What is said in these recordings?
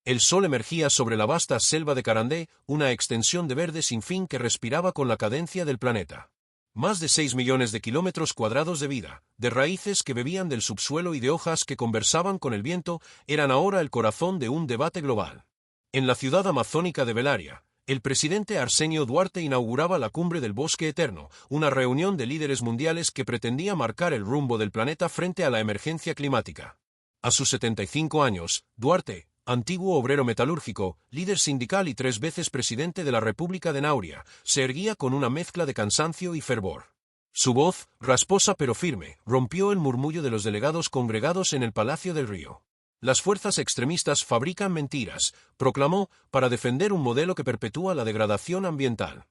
El sol emergía sobre la vasta selva de Carandé, una extensión de verde sin fin que respiraba con la cadencia del planeta. Más de 6 millones de kilómetros cuadrados de vida, de raíces que bebían del subsuelo y de hojas que conversaban con el viento, eran ahora el corazón de un debate global. En la ciudad amazónica de Belaria, el presidente Arsenio Duarte inauguraba la Cumbre del Bosque Eterno, una reunión de líderes mundiales que pretendía marcar el rumbo del planeta frente a la emergencia climática. A sus 75 años, Duarte, antiguo obrero metalúrgico, líder sindical y 3 veces presidente de la República de Nauria, se erguía con una mezcla de cansancio y fervor. Su voz, rasposa pero firme, rompió el murmullo de los delegados congregados en el Palacio del Río. Las fuerzas extremistas fabrican mentiras, proclamó, para defender un modelo que perpetúa la degradación ambiental.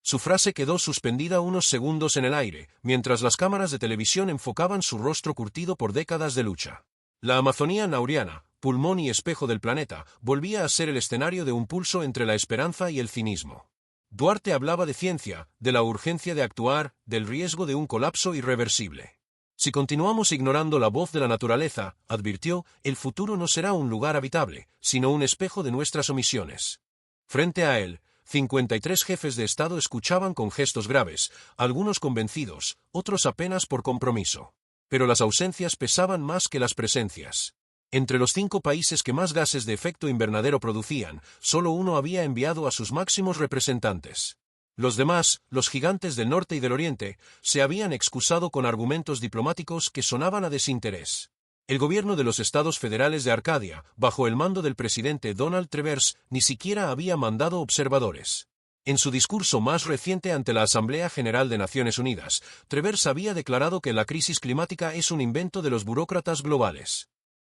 Su frase quedó suspendida unos segundos en el aire, mientras las cámaras de televisión enfocaban su rostro curtido por décadas de lucha. La Amazonía nauriana, pulmón y espejo del planeta, volvía a ser el escenario de un pulso entre la esperanza y el cinismo. Duarte hablaba de ciencia, de la urgencia de actuar, del riesgo de un colapso irreversible. Si continuamos ignorando la voz de la naturaleza, advirtió, el futuro no será un lugar habitable, sino un espejo de nuestras omisiones. Frente a él, 53 jefes de Estado escuchaban con gestos graves, algunos convencidos, otros apenas por compromiso. Pero las ausencias pesaban más que las presencias. Entre los 5 países que más gases de efecto invernadero producían, solo uno había enviado a sus máximos representantes. Los demás, los gigantes del norte y del oriente, se habían excusado con argumentos diplomáticos que sonaban a desinterés. El gobierno de los Estados Federales de Arcadia, bajo el mando del presidente Donald Trevers, ni siquiera había mandado observadores. En su discurso más reciente ante la Asamblea General de Naciones Unidas, Trevers había declarado que la crisis climática es un invento de los burócratas globales.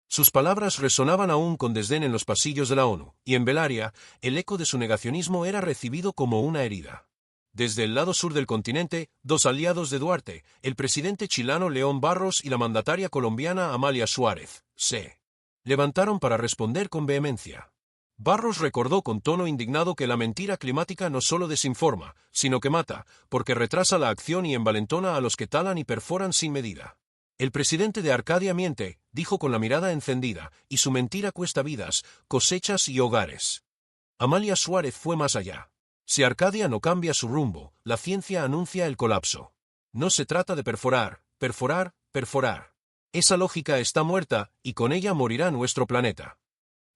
Sus palabras resonaban aún con desdén en los pasillos de la ONU, y en Belaria, el eco de su negacionismo era recibido como una herida. Desde el lado sur del continente, 2 aliados de Duarte, el presidente chileno León Barros y la mandataria colombiana Amalia Suárez, se levantaron para responder con vehemencia. Barros recordó con tono indignado que la mentira climática no solo desinforma, sino que mata, porque retrasa la acción y envalentona a los que talan y perforan sin medida. El presidente de Arcadia miente, dijo con la mirada encendida, y su mentira cuesta vidas, cosechas y hogares. Amalia Suárez fue más allá. Si Arcadia no cambia su rumbo, la ciencia anuncia el colapso. No se trata de perforar, perforar, perforar. Esa lógica está muerta, y con ella morirá nuestro planeta.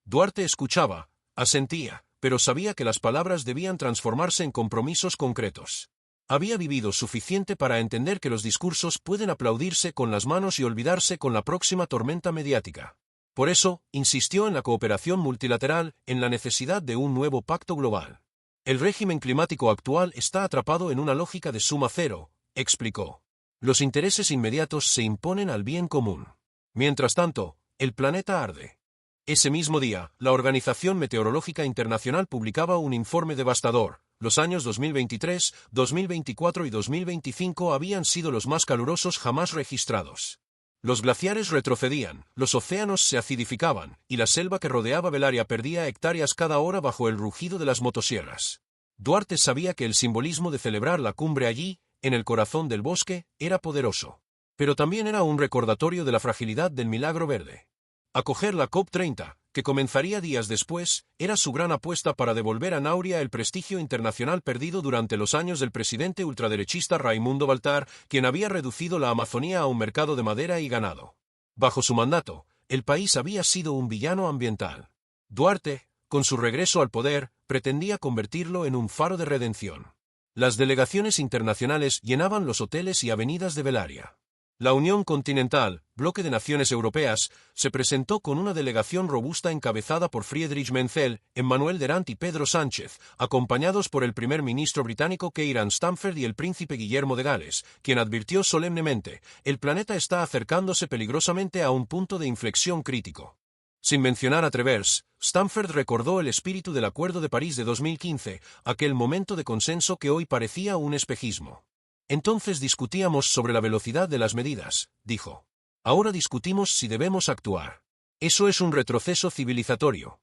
Duarte escuchaba, asentía, pero sabía que las palabras debían transformarse en compromisos concretos. Había vivido suficiente para entender que los discursos pueden aplaudirse con las manos y olvidarse con la próxima tormenta mediática. Por eso, insistió en la cooperación multilateral, en la necesidad de un nuevo pacto global. El régimen climático actual está atrapado en una lógica de suma cero, explicó. Los intereses inmediatos se imponen al bien común. Mientras tanto, el planeta arde. Ese mismo día, la Organización Meteorológica Internacional publicaba un informe devastador. Los años 2023, 2024 y 2025 habían sido los más calurosos jamás registrados. Los glaciares retrocedían, los océanos se acidificaban, y la selva que rodeaba Belaria perdía hectáreas cada hora bajo el rugido de las motosierras. Duarte sabía que el simbolismo de celebrar la cumbre allí, en el corazón del bosque, era poderoso. Pero también era un recordatorio de la fragilidad del milagro verde. Acoger la COP30, que comenzaría días después, era su gran apuesta para devolver a Nauria el prestigio internacional perdido durante los años del presidente ultraderechista Raimundo Baltar, quien había reducido la Amazonía a un mercado de madera y ganado. Bajo su mandato, el país había sido un villano ambiental. Duarte, con su regreso al poder, pretendía convertirlo en un faro de redención. Las delegaciones internacionales llenaban los hoteles y avenidas de Belaria. La Unión Continental, bloque de naciones europeas, se presentó con una delegación robusta encabezada por Friedrich Menzel, Emmanuel Derant y Pedro Sánchez, acompañados por el primer ministro británico Keir Starmer y el príncipe Guillermo de Gales, quien advirtió solemnemente, el planeta está acercándose peligrosamente a un punto de inflexión crítico. Sin mencionar a Trevers, Stanford recordó el espíritu del Acuerdo de París de 2015, aquel momento de consenso que hoy parecía un espejismo. Entonces discutíamos sobre la velocidad de las medidas, dijo. Ahora discutimos si debemos actuar. Eso es un retroceso civilizatorio.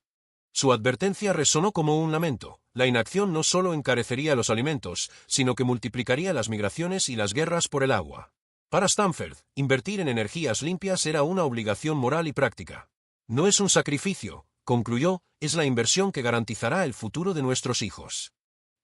Su advertencia resonó como un lamento. La inacción no solo encarecería los alimentos, sino que multiplicaría las migraciones y las guerras por el agua. Para Stanford, invertir en energías limpias era una obligación moral y práctica. No es un sacrificio, concluyó, es la inversión que garantizará el futuro de nuestros hijos.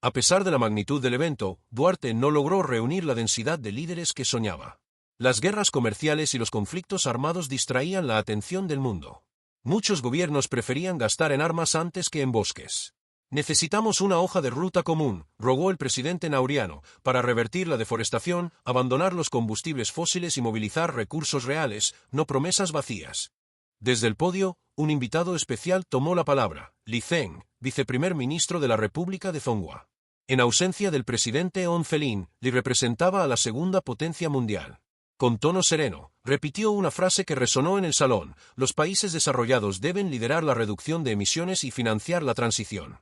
A pesar de la magnitud del evento, Duarte no logró reunir la densidad de líderes que soñaba. Las guerras comerciales y los conflictos armados distraían la atención del mundo. Muchos gobiernos preferían gastar en armas antes que en bosques. Necesitamos una hoja de ruta común, rogó el presidente Nauriano, para revertir la deforestación, abandonar los combustibles fósiles y movilizar recursos reales, no promesas vacías. Desde el podio, un invitado especial tomó la palabra, Li Zeng, viceprimer ministro de la República de Zhonghua. En ausencia del presidente On Felin, Li representaba a la segunda potencia mundial. Con tono sereno, repitió una frase que resonó en el salón: los países desarrollados deben liderar la reducción de emisiones y financiar la transición.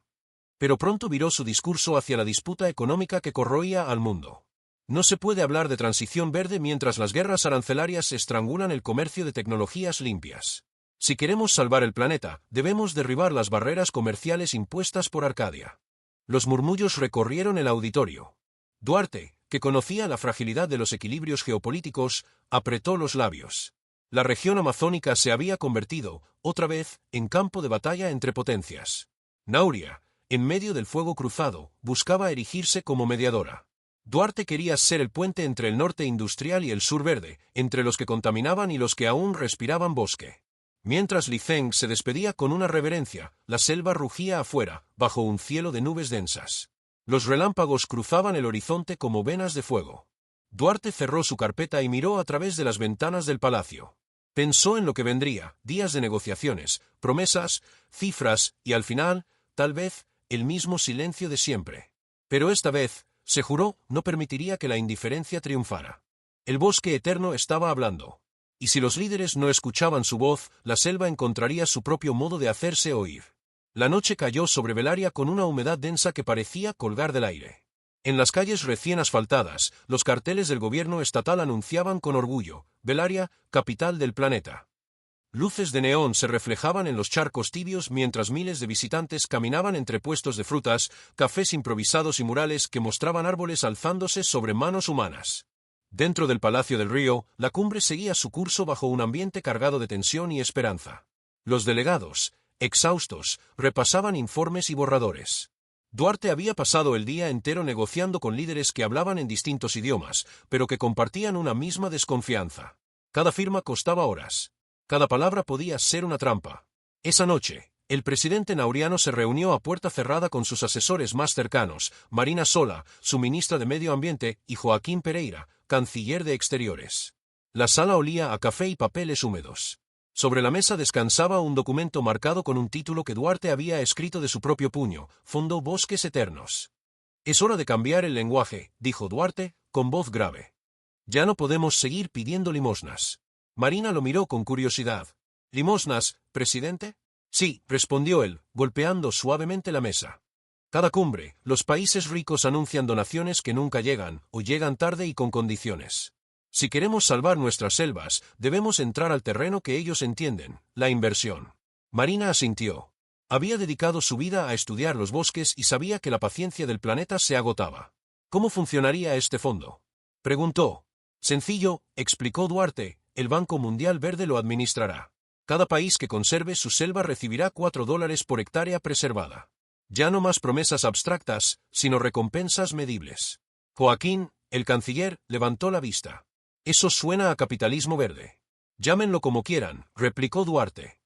Pero pronto viró su discurso hacia la disputa económica que corroía al mundo. No se puede hablar de transición verde mientras las guerras arancelarias estrangulan el comercio de tecnologías limpias. Si queremos salvar el planeta, debemos derribar las barreras comerciales impuestas por Arcadia. Los murmullos recorrieron el auditorio. Duarte, que conocía la fragilidad de los equilibrios geopolíticos, apretó los labios. La región amazónica se había convertido, otra vez, en campo de batalla entre potencias. Nauria, en medio del fuego cruzado, buscaba erigirse como mediadora. Duarte quería ser el puente entre el norte industrial y el sur verde, entre los que contaminaban y los que aún respiraban bosque. Mientras Li Zeng se despedía con una reverencia, la selva rugía afuera, bajo un cielo de nubes densas. Los relámpagos cruzaban el horizonte como venas de fuego. Duarte cerró su carpeta y miró a través de las ventanas del palacio. Pensó en lo que vendría, días de negociaciones, promesas, cifras y al final, tal vez, el mismo silencio de siempre. Pero esta vez, se juró, no permitiría que la indiferencia triunfara. El bosque eterno estaba hablando. Y si los líderes no escuchaban su voz, la selva encontraría su propio modo de hacerse oír. La noche cayó sobre Belaria con una humedad densa que parecía colgar del aire. En las calles recién asfaltadas, los carteles del gobierno estatal anunciaban con orgullo: Belaria, capital del planeta. Luces de neón se reflejaban en los charcos tibios mientras miles de visitantes caminaban entre puestos de frutas, cafés improvisados y murales que mostraban árboles alzándose sobre manos humanas. Dentro del Palacio del Río, la cumbre seguía su curso bajo un ambiente cargado de tensión y esperanza. Los delegados, exhaustos, repasaban informes y borradores. Duarte había pasado el día entero negociando con líderes que hablaban en distintos idiomas, pero que compartían una misma desconfianza. Cada firma costaba horas. Cada palabra podía ser una trampa. Esa noche, el presidente Nauriano se reunió a puerta cerrada con sus asesores más cercanos, Marina Sola, su ministra de Medio Ambiente, y Joaquín Pereira, canciller de Exteriores. La sala olía a café y papeles húmedos. Sobre la mesa descansaba un documento marcado con un título que Duarte había escrito de su propio puño: Fondo Bosques Eternos. Es hora de cambiar el lenguaje, dijo Duarte, con voz grave. Ya no podemos seguir pidiendo limosnas. Marina lo miró con curiosidad. ¿Limosnas, presidente? Sí, respondió él, golpeando suavemente la mesa. Cada cumbre, los países ricos anuncian donaciones que nunca llegan, o llegan tarde y con condiciones. Si queremos salvar nuestras selvas, debemos entrar al terreno que ellos entienden, la inversión. Marina asintió. Había dedicado su vida a estudiar los bosques y sabía que la paciencia del planeta se agotaba. ¿Cómo funcionaría este fondo?, preguntó. Sencillo, explicó Duarte, el Banco Mundial Verde lo administrará. Cada país que conserve su selva recibirá $4 por hectárea preservada. Ya no más promesas abstractas, sino recompensas medibles. Joaquín, el canciller, levantó la vista. Eso suena a capitalismo verde. Llámenlo como quieran, replicó Duarte.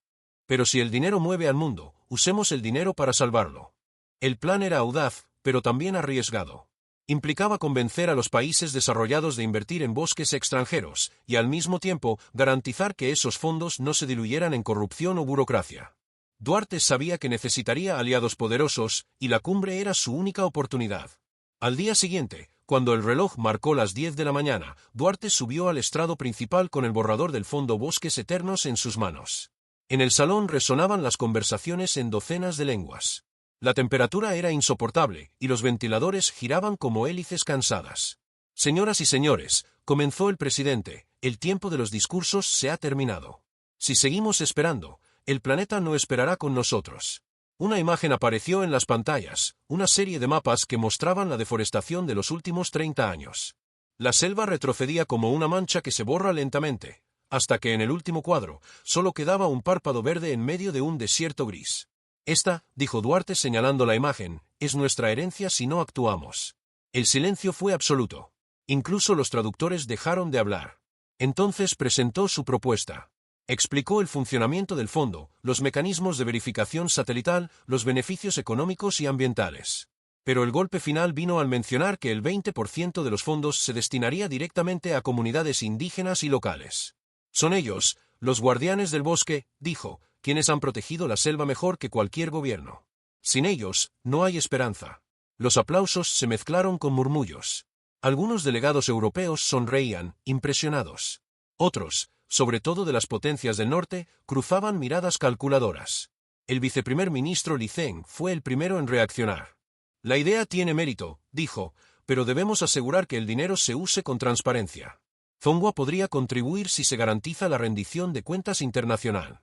Pero si el dinero mueve al mundo, usemos el dinero para salvarlo. El plan era audaz, pero también arriesgado. Implicaba convencer a los países desarrollados de invertir en bosques extranjeros, y al mismo tiempo garantizar que esos fondos no se diluyeran en corrupción o burocracia. Duarte sabía que necesitaría aliados poderosos, y la cumbre era su única oportunidad. Al día siguiente, cuando el reloj marcó las 10 de la mañana, Duarte subió al estrado principal con el borrador del Fondo Bosques Eternos en sus manos. En el salón resonaban las conversaciones en docenas de lenguas. La temperatura era insoportable, y los ventiladores giraban como hélices cansadas. Señoras y señores, comenzó el presidente, el tiempo de los discursos se ha terminado. Si seguimos esperando, el planeta no esperará con nosotros. Una imagen apareció en las pantallas, una serie de mapas que mostraban la deforestación de los últimos 30 años. La selva retrocedía como una mancha que se borra lentamente. hasta que en el último cuadro solo quedaba un párpado verde en medio de un desierto gris. Esta, dijo Duarte señalando la imagen, es nuestra herencia si no actuamos. El silencio fue absoluto. Incluso los traductores dejaron de hablar. Entonces presentó su propuesta. Explicó el funcionamiento del fondo, los mecanismos de verificación satelital, los beneficios económicos y ambientales. Pero el golpe final vino al mencionar que el 20% de los fondos se destinaría directamente a comunidades indígenas y locales. Son ellos, los guardianes del bosque, dijo, quienes han protegido la selva mejor que cualquier gobierno. Sin ellos, no hay esperanza. Los aplausos se mezclaron con murmullos. Algunos delegados europeos sonreían, impresionados. Otros, sobre todo de las potencias del norte, cruzaban miradas calculadoras. El viceprimer ministro Li Zeng fue el primero en reaccionar. La idea tiene mérito, dijo, pero debemos asegurar que el dinero se use con transparencia. Zhonghua podría contribuir si se garantiza la rendición de cuentas internacional.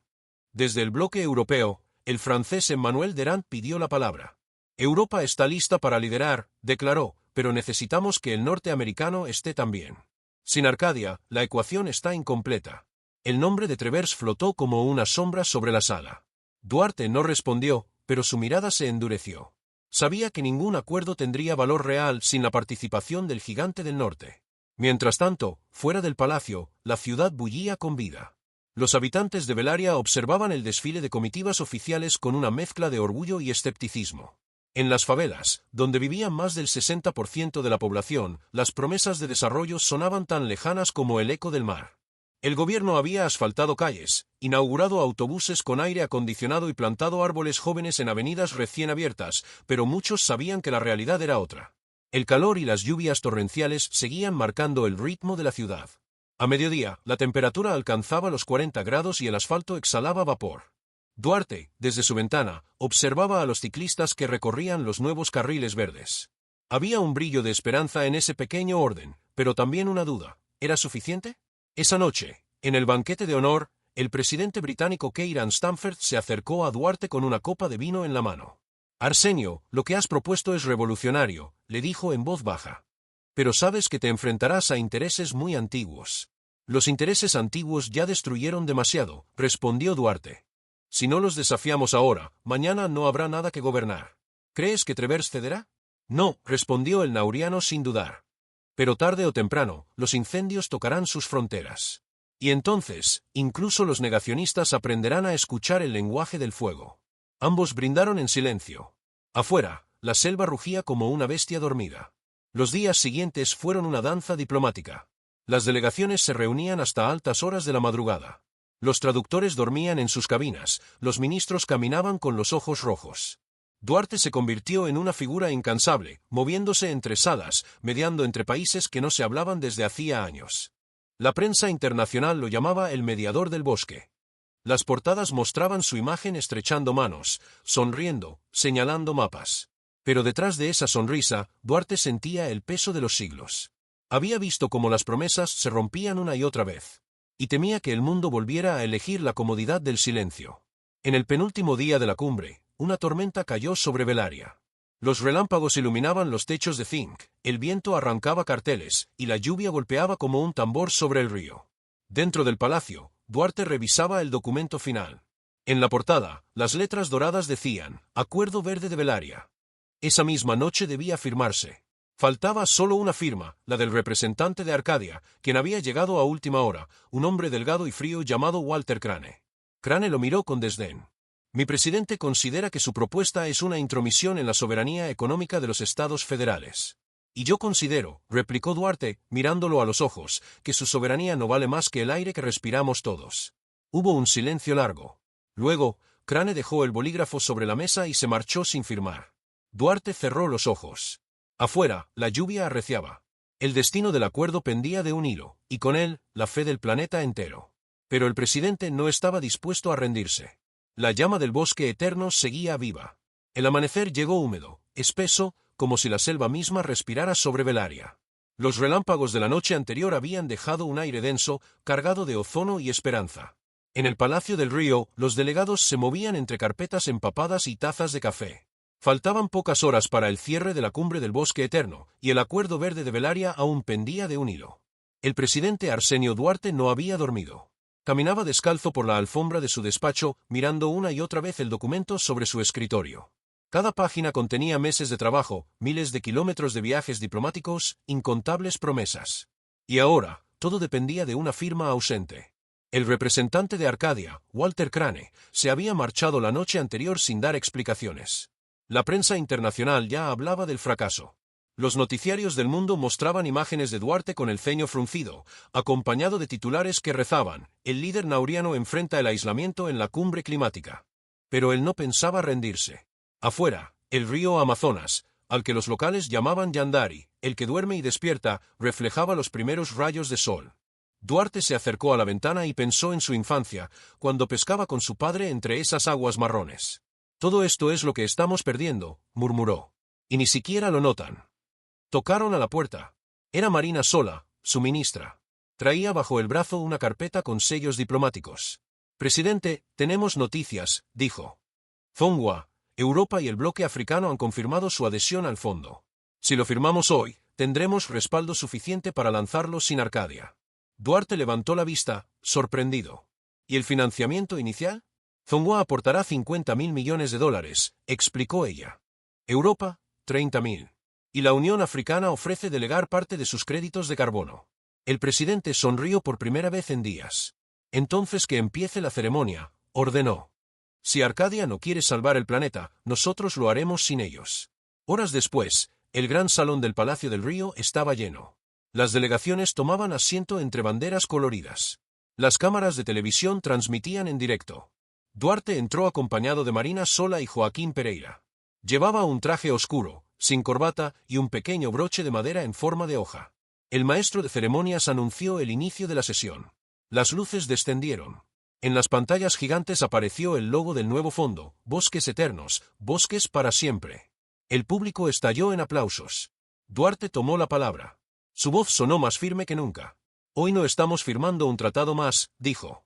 Desde el bloque europeo, el francés Emmanuel Derand pidió la palabra. Europa está lista para liderar, declaró, pero necesitamos que el norteamericano esté también. Sin Arcadia, la ecuación está incompleta. El nombre de Travers flotó como una sombra sobre la sala. Duarte no respondió, pero su mirada se endureció. Sabía que ningún acuerdo tendría valor real sin la participación del gigante del norte. Mientras tanto, fuera del palacio, la ciudad bullía con vida. Los habitantes de Belaria observaban el desfile de comitivas oficiales con una mezcla de orgullo y escepticismo. En las favelas, donde vivía más del 60% de la población, las promesas de desarrollo sonaban tan lejanas como el eco del mar. El gobierno había asfaltado calles, inaugurado autobuses con aire acondicionado y plantado árboles jóvenes en avenidas recién abiertas, pero muchos sabían que la realidad era otra. El calor y las lluvias torrenciales seguían marcando el ritmo de la ciudad. A mediodía, la temperatura alcanzaba los 40 grados y el asfalto exhalaba vapor. Duarte, desde su ventana, observaba a los ciclistas que recorrían los nuevos carriles verdes. Había un brillo de esperanza en ese pequeño orden, pero también una duda. ¿Era suficiente? Esa noche, en el banquete de honor, el presidente británico Kieran Stamford se acercó a Duarte con una copa de vino en la mano. Arsenio, lo que has propuesto es revolucionario, le dijo en voz baja. Pero sabes que te enfrentarás a intereses muy antiguos. Los intereses antiguos ya destruyeron demasiado, respondió Duarte. Si no los desafiamos ahora, mañana no habrá nada que gobernar. ¿Crees que Travers cederá? No, respondió el nauriano sin dudar. Pero tarde o temprano, los incendios tocarán sus fronteras. Y entonces, incluso los negacionistas aprenderán a escuchar el lenguaje del fuego. Ambos brindaron en silencio. Afuera, la selva rugía como una bestia dormida. Los días siguientes fueron una danza diplomática. Las delegaciones se reunían hasta altas horas de la madrugada. Los traductores dormían en sus cabinas, los ministros caminaban con los ojos rojos. Duarte se convirtió en una figura incansable, moviéndose entre salas, mediando entre países que no se hablaban desde hacía años. La prensa internacional lo llamaba el mediador del bosque. Las portadas mostraban su imagen estrechando manos, sonriendo, señalando mapas. Pero detrás de esa sonrisa, Duarte sentía el peso de los siglos. Había visto cómo las promesas se rompían una y otra vez. Y temía que el mundo volviera a elegir la comodidad del silencio. En el penúltimo día de la cumbre, una tormenta cayó sobre Belaria. Los relámpagos iluminaban los techos de zinc, el viento arrancaba carteles, y la lluvia golpeaba como un tambor sobre el río. Dentro del palacio, Duarte revisaba el documento final. En la portada, las letras doradas decían, Acuerdo Verde de Belaria. Esa misma noche debía firmarse. Faltaba solo una firma, la del representante de Arcadia, quien había llegado a última hora, un hombre delgado y frío llamado Walter Crane. Crane lo miró con desdén. Mi presidente considera que su propuesta es una intromisión en la soberanía económica de los estados federales. Y yo considero, replicó Duarte, mirándolo a los ojos, que su soberanía no vale más que el aire que respiramos todos. Hubo un silencio largo. Luego, Crane dejó el bolígrafo sobre la mesa y se marchó sin firmar. Duarte cerró los ojos. Afuera, la lluvia arreciaba. El destino del acuerdo pendía de un hilo, y con él, la fe del planeta entero. Pero el presidente no estaba dispuesto a rendirse. La llama del bosque eterno seguía viva. El amanecer llegó húmedo, espeso, como si la selva misma respirara sobre Belaria. Los relámpagos de la noche anterior habían dejado un aire denso, cargado de ozono y esperanza. En el Palacio del Río, los delegados se movían entre carpetas empapadas y tazas de café. Faltaban pocas horas para el cierre de la cumbre del bosque eterno, y el acuerdo verde de Belaria aún pendía de un hilo. El presidente Arsenio Duarte no había dormido. Caminaba descalzo por la alfombra de su despacho, mirando una y otra vez el documento sobre su escritorio. Cada página contenía meses de trabajo, miles de kilómetros de viajes diplomáticos, incontables promesas. Y ahora, todo dependía de una firma ausente. El representante de Arcadia, Walter Crane, se había marchado la noche anterior sin dar explicaciones. La prensa internacional ya hablaba del fracaso. Los noticiarios del mundo mostraban imágenes de Duarte con el ceño fruncido, acompañado de titulares que rezaban: el líder nauriano enfrenta el aislamiento en la cumbre climática. Pero él no pensaba rendirse. Afuera, el río Amazonas, al que los locales llamaban Yandari, el que duerme y despierta, reflejaba los primeros rayos de sol. Duarte se acercó a la ventana y pensó en su infancia, cuando pescaba con su padre entre esas aguas marrones. «Todo esto es lo que estamos perdiendo», murmuró. «Y ni siquiera lo notan». Tocaron a la puerta. Era Marina sola, su ministra. Traía bajo el brazo una carpeta con sellos diplomáticos. «Presidente, tenemos noticias», dijo. «Zongwa, Europa y el bloque africano han confirmado su adhesión al fondo. Si lo firmamos hoy, tendremos respaldo suficiente para lanzarlo sin Arcadia». Duarte levantó la vista, sorprendido. «¿Y el financiamiento inicial?» «Zongwa aportará 50.000 millones de dólares», explicó ella. «Europa, 30.000. Y la Unión Africana ofrece delegar parte de sus créditos de carbono». El presidente sonrió por primera vez en días. «Entonces que empiece la ceremonia», ordenó. «Si Arcadia no quiere salvar el planeta, nosotros lo haremos sin ellos». Horas después, el gran salón del Palacio del Río estaba lleno. Las delegaciones tomaban asiento entre banderas coloridas. Las cámaras de televisión transmitían en directo. Duarte entró acompañado de Marina Sola y Joaquín Pereira. Llevaba un traje oscuro, sin corbata y un pequeño broche de madera en forma de hoja. El maestro de ceremonias anunció el inicio de la sesión. Las luces descendieron. En las pantallas gigantes apareció el logo del nuevo fondo: Bosques Eternos, Bosques para Siempre. El público estalló en aplausos. Duarte tomó la palabra. Su voz sonó más firme que nunca. «Hoy no estamos firmando un tratado más», dijo.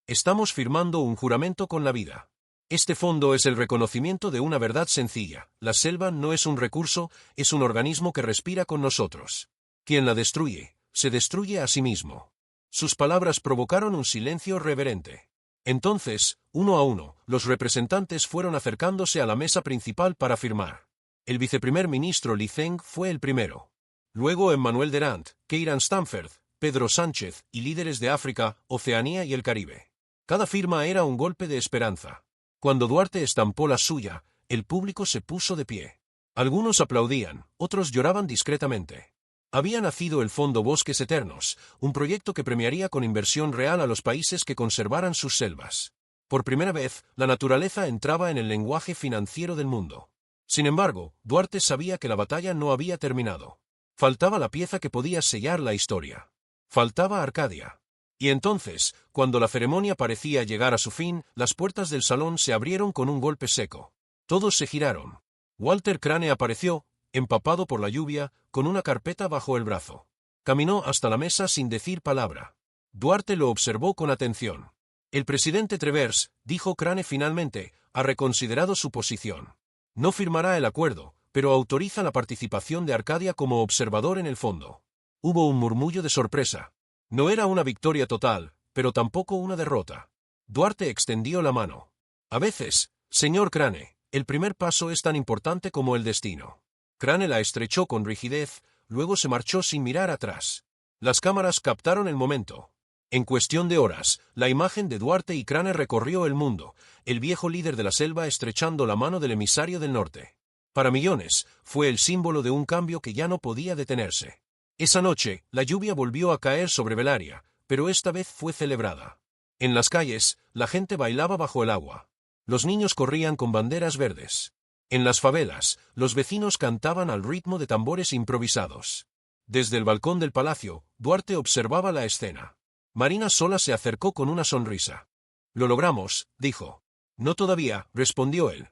«Estamos firmando un juramento con la vida. Este fondo es el reconocimiento de una verdad sencilla: la selva no es un recurso, es un organismo que respira con nosotros. Quien la destruye, se destruye a sí mismo». Sus palabras provocaron un silencio reverente. Entonces, uno a uno, los representantes fueron acercándose a la mesa principal para firmar. El viceprimer ministro Li Zeng fue el primero. Luego Emmanuel Derant, Keiran Stanford, Pedro Sánchez y líderes de África, Oceanía y el Caribe. Cada firma era un golpe de esperanza. Cuando Duarte estampó la suya, el público se puso de pie. Algunos aplaudían, otros lloraban discretamente. Había nacido el Fondo Bosques Eternos, un proyecto que premiaría con inversión real a los países que conservaran sus selvas. Por primera vez, la naturaleza entraba en el lenguaje financiero del mundo. Sin embargo, Duarte sabía que la batalla no había terminado. Faltaba la pieza que podía sellar la historia. Faltaba Arcadia. Y entonces, cuando la ceremonia parecía llegar a su fin, las puertas del salón se abrieron con un golpe seco. Todos se giraron. Walter Crane apareció, empapado por la lluvia, con una carpeta bajo el brazo. Caminó hasta la mesa sin decir palabra. Duarte lo observó con atención. «El presidente Travers», dijo Crane finalmente, «ha reconsiderado su posición. No firmará el acuerdo, pero autoriza la participación de Arcadia como observador en el fondo». Hubo un murmullo de sorpresa. No era una victoria total, pero tampoco una derrota. Duarte extendió la mano. «A veces, señor Crane, el primer paso es tan importante como el destino». Crane la estrechó con rigidez, luego se marchó sin mirar atrás. Las cámaras captaron el momento. En cuestión de horas, la imagen de Duarte y Crane recorrió el mundo, el viejo líder de la selva estrechando la mano del emisario del norte. Para millones, fue el símbolo de un cambio que ya no podía detenerse. Esa noche, la lluvia volvió a caer sobre Belaria, pero esta vez fue celebrada. En las calles, la gente bailaba bajo el agua. Los niños corrían con banderas verdes. En las favelas, los vecinos cantaban al ritmo de tambores improvisados. Desde el balcón del palacio, Duarte observaba la escena. Marina Sola se acercó con una sonrisa. «Lo logramos», dijo. «No todavía», respondió él.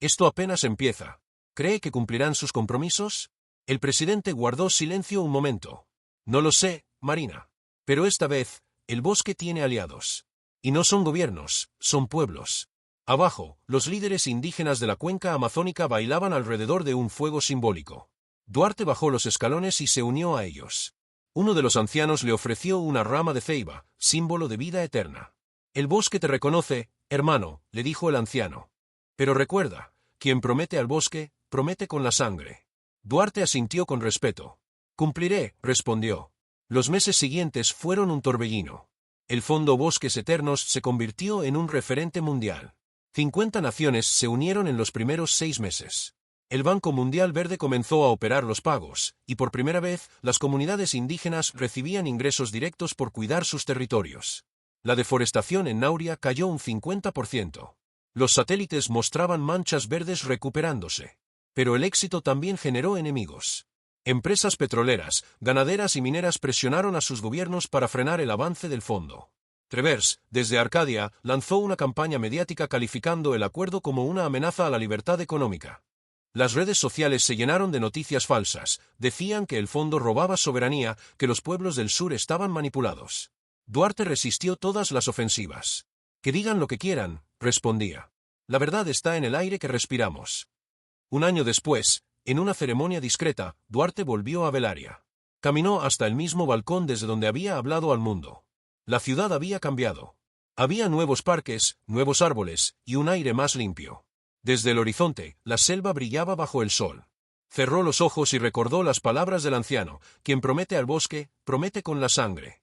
«Esto apenas empieza. ¿Cree que cumplirán sus compromisos?» El presidente guardó silencio un momento. «No lo sé, Marina. Pero esta vez, el bosque tiene aliados. Y no son gobiernos, son pueblos». Abajo, los líderes indígenas de la cuenca amazónica bailaban alrededor de un fuego simbólico. Duarte bajó los escalones y se unió a ellos. Uno de los ancianos le ofreció una rama de ceiba, símbolo de vida eterna. El bosque te reconoce, hermano, le dijo el anciano. Pero recuerda, quien promete al bosque, promete con la sangre. Duarte asintió con respeto. Cumpliré, respondió. Los meses siguientes fueron un torbellino. El Fondo Bosques Eternos se convirtió en un referente mundial. 50 naciones se unieron en los primeros 6 meses. El Banco Mundial Verde comenzó a operar los pagos, y por primera vez, las comunidades indígenas recibían ingresos directos por cuidar sus territorios. La deforestación en Nauria cayó un 50%. Los satélites mostraban manchas verdes recuperándose. Pero el éxito también generó enemigos. Empresas petroleras, ganaderas y mineras presionaron a sus gobiernos para frenar el avance del fondo. Travers, desde Arcadia, lanzó una campaña mediática calificando el acuerdo como una amenaza a la libertad económica. Las redes sociales se llenaron de noticias falsas, decían que el fondo robaba soberanía, que los pueblos del sur estaban manipulados. Duarte resistió todas las ofensivas. Que digan lo que quieran, respondía. La verdad está en el aire que respiramos. Un año después, en una ceremonia discreta, Duarte volvió a Belaria. Caminó hasta el mismo balcón desde donde había hablado al mundo. La ciudad había cambiado. Había nuevos parques, nuevos árboles, y un aire más limpio. Desde el horizonte, la selva brillaba bajo el sol. Cerró los ojos y recordó las palabras del anciano, quien promete al bosque, promete con la sangre.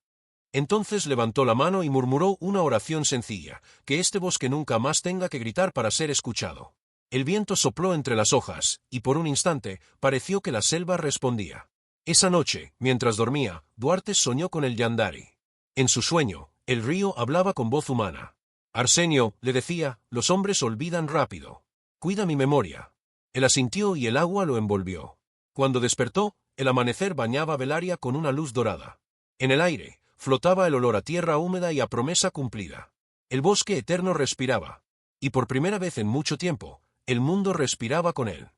Entonces levantó la mano y murmuró una oración sencilla, que este bosque nunca más tenga que gritar para ser escuchado. El viento sopló entre las hojas, y por un instante, pareció que la selva respondía. Esa noche, mientras dormía, Duarte soñó con el Yandari. En su sueño, el río hablaba con voz humana. Arsenio, le decía, los hombres olvidan rápido. Cuida mi memoria. Él asintió y el agua lo envolvió. Cuando despertó, el amanecer bañaba Belaria con una luz dorada. En el aire, flotaba el olor a tierra húmeda y a promesa cumplida. El bosque eterno respiraba. Y por primera vez en mucho tiempo, el mundo respiraba con él.